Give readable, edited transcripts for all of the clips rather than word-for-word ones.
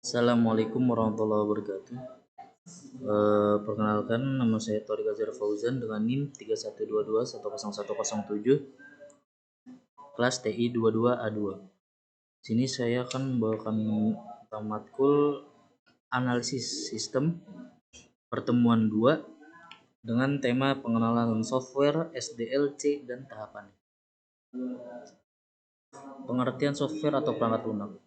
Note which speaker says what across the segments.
Speaker 1: Assalamualaikum warahmatullahi wabarakatuh. Perkenalkan, nama saya Thoriq Azhar Fauzan dengan NIM 3122101007, kelas TI 22A2. Sini saya akan membawakan tentang matkul analisis sistem pertemuan 2 dengan tema pengenalan software, SDLC, dan tahapannya. Pengertian software atau perangkat lunak.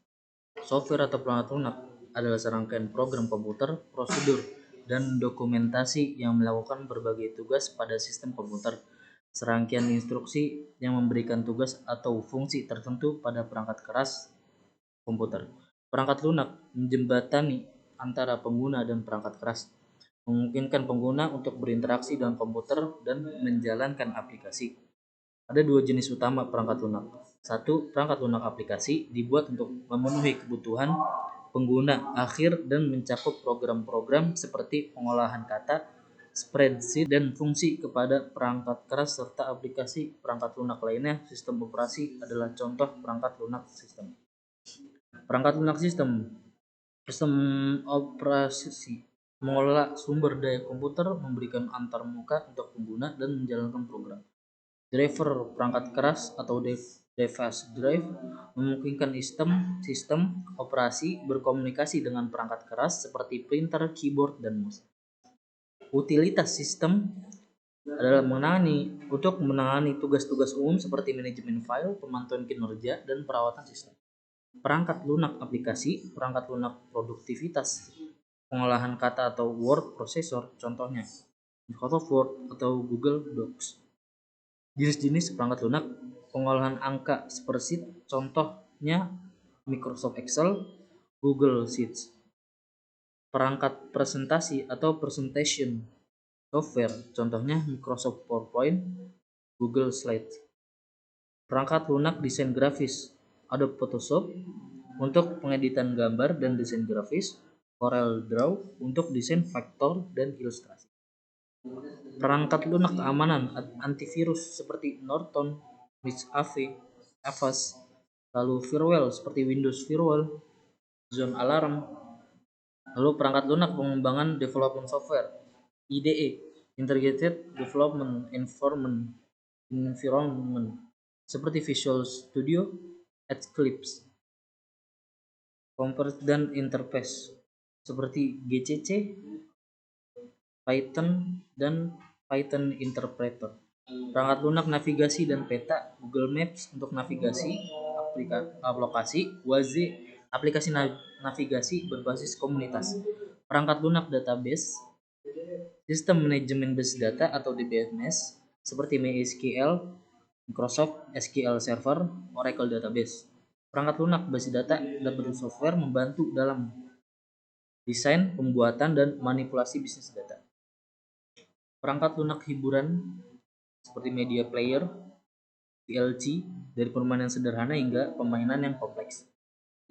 Speaker 1: Software atau perangkat lunak adalah serangkaian program komputer, prosedur, dan dokumentasi yang melakukan berbagai tugas pada sistem komputer. Serangkaian instruksi yang memberikan tugas atau fungsi tertentu pada perangkat keras komputer. Perangkat lunak menjembatani antara pengguna dan perangkat keras, memungkinkan pengguna untuk berinteraksi dengan komputer dan menjalankan aplikasi. Ada dua jenis utama perangkat lunak. Satu, perangkat lunak aplikasi dibuat untuk memenuhi kebutuhan pengguna akhir dan mencakup program-program seperti pengolahan kata, spreadsheet, dan fungsi kepada perangkat keras serta aplikasi perangkat lunak lainnya. Sistem operasi adalah contoh perangkat lunak sistem. Perangkat lunak sistem operasi mengelola sumber daya komputer, memberikan antarmuka untuk pengguna, dan menjalankan program. Driver perangkat keras atau device drive memungkinkan sistem operasi berkomunikasi dengan perangkat keras seperti printer, keyboard, dan mouse. Utilitas sistem adalah menangani tugas-tugas umum seperti manajemen file, pemantauan kinerja, dan perawatan sistem. Perangkat lunak aplikasi, perangkat lunak produktivitas, pengolahan kata atau word processor, contohnya Microsoft Word atau Google Docs. Jenis-jenis perangkat lunak, pengolahan angka spreadsheet, contohnya Microsoft Excel, Google Sheets. Perangkat presentasi atau presentation software, contohnya Microsoft PowerPoint, Google Slides. Perangkat lunak desain grafis, Adobe Photoshop untuk pengeditan gambar dan desain grafis, Corel Draw untuk desain vektor dan ilustrasi. Perangkat lunak keamanan antivirus seperti Norton, McAfee, Avast, lalu firewall seperti Windows Firewall, Zone Alarm. Lalu perangkat lunak pengembangan development software, IDE, Integrated Development Environment seperti Visual Studio, Eclipse. Component dan interface seperti GCC, Python, dan Python Interpreter. Perangkat lunak navigasi dan peta, Google Maps untuk navigasi aplikasi, Waze aplikasi navigasi berbasis komunitas. Perangkat lunak database, sistem manajemen base data atau DBMS seperti MySQL, Microsoft SQL Server, Oracle Database. Perangkat lunak base data dapat software membantu dalam desain, pembuatan, dan manipulasi bisnis data. Perangkat lunak hiburan seperti media player, VLC, dari permainan sederhana hingga permainan yang kompleks.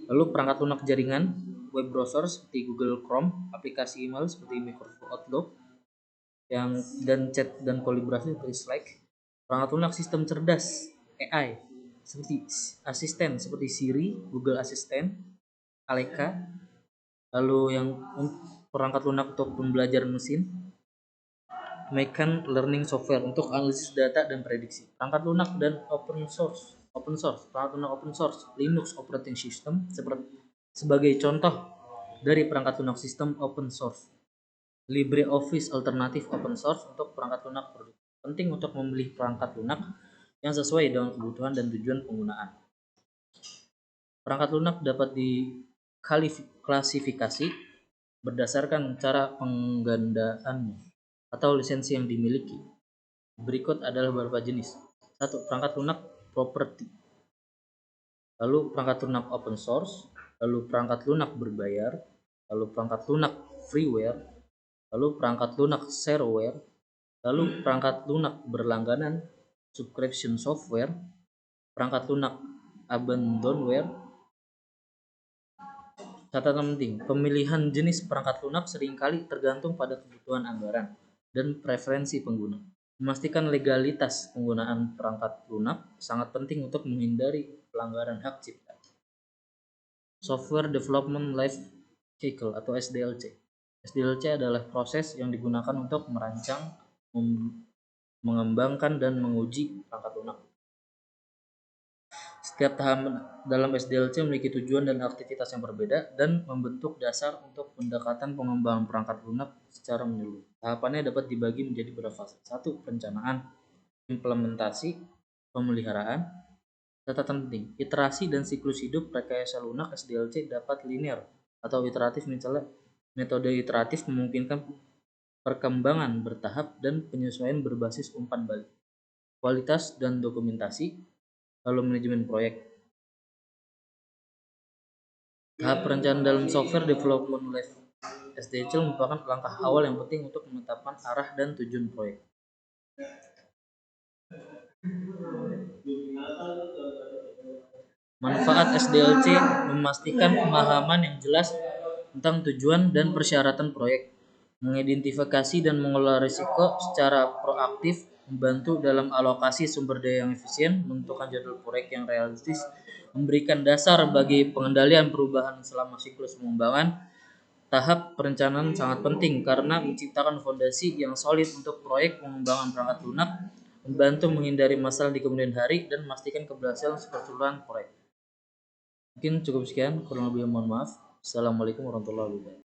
Speaker 1: Lalu perangkat lunak jaringan, web browser seperti Google Chrome, aplikasi email seperti Microsoft Outlook, dan chat dan kolaborasi seperti Slack. Perangkat lunak sistem cerdas, AI, seperti asisten seperti Siri, Google Assistant, Alexa. Lalu yang perangkat lunak untuk pembelajaran mesin, Machine Learning Software untuk analisis data dan prediksi. Perangkat lunak dan open source. Perangkat lunak open source, Linux Operating System sebagai contoh dari perangkat lunak sistem open source. LibreOffice alternatif open source untuk perangkat lunak produk. Penting untuk memilih perangkat lunak yang sesuai dengan kebutuhan dan tujuan penggunaan. Perangkat lunak dapat diklasifikasi berdasarkan cara penggandaannya atau lisensi yang dimiliki. Berikut adalah beberapa jenis. 1. Perangkat lunak property. Lalu perangkat lunak open source, lalu perangkat lunak berbayar, lalu perangkat lunak freeware, lalu perangkat lunak shareware, lalu perangkat lunak berlangganan subscription software, perangkat lunak abandonware. Catatan penting, pemilihan jenis perangkat lunak seringkali tergantung pada kebutuhan anggaran dan preferensi pengguna. Memastikan legalitas penggunaan perangkat lunak sangat penting untuk menghindari pelanggaran hak cipta. Software Development Life cycle atau SDLC. SDLC adalah proses yang digunakan untuk merancang, mengembangkan, dan menguji perangkat lunak. Setiap tahap dalam SDLC memiliki tujuan dan aktivitas yang berbeda dan membentuk dasar untuk pendekatan pengembangan perangkat lunak secara menyeluruh. Tahapannya dapat dibagi menjadi beberapa fase. 1. Perencanaan, implementasi, pemeliharaan. Catatan penting, iterasi dan siklus hidup rekayasa lunak SDLC dapat linear atau iteratif. Misalnya, metode iteratif memungkinkan perkembangan bertahap dan penyesuaian berbasis umpan balik. Kualitas dan dokumentasi. Lalu manajemen proyek. Tahap perencanaan dalam software development life SDLC merupakan langkah awal yang penting untuk menetapkan arah dan tujuan proyek. Manfaat SDLC memastikan pemahaman yang jelas tentang tujuan dan persyaratan proyek, mengidentifikasi dan mengelola risiko secara proaktif, membantu dalam alokasi sumber daya yang efisien, menentukan jadwal proyek yang realistis, memberikan dasar bagi pengendalian perubahan selama siklus pengembangan. Tahap perencanaan sangat penting karena menciptakan fondasi yang solid untuk proyek pengembangan perangkat lunak, membantu menghindari masalah di kemudian hari, dan memastikan keberhasilan keseluruhan proyek. Mungkin cukup sekian, kurang lebih mohon maaf. Assalamualaikum warahmatullahi wabarakatuh.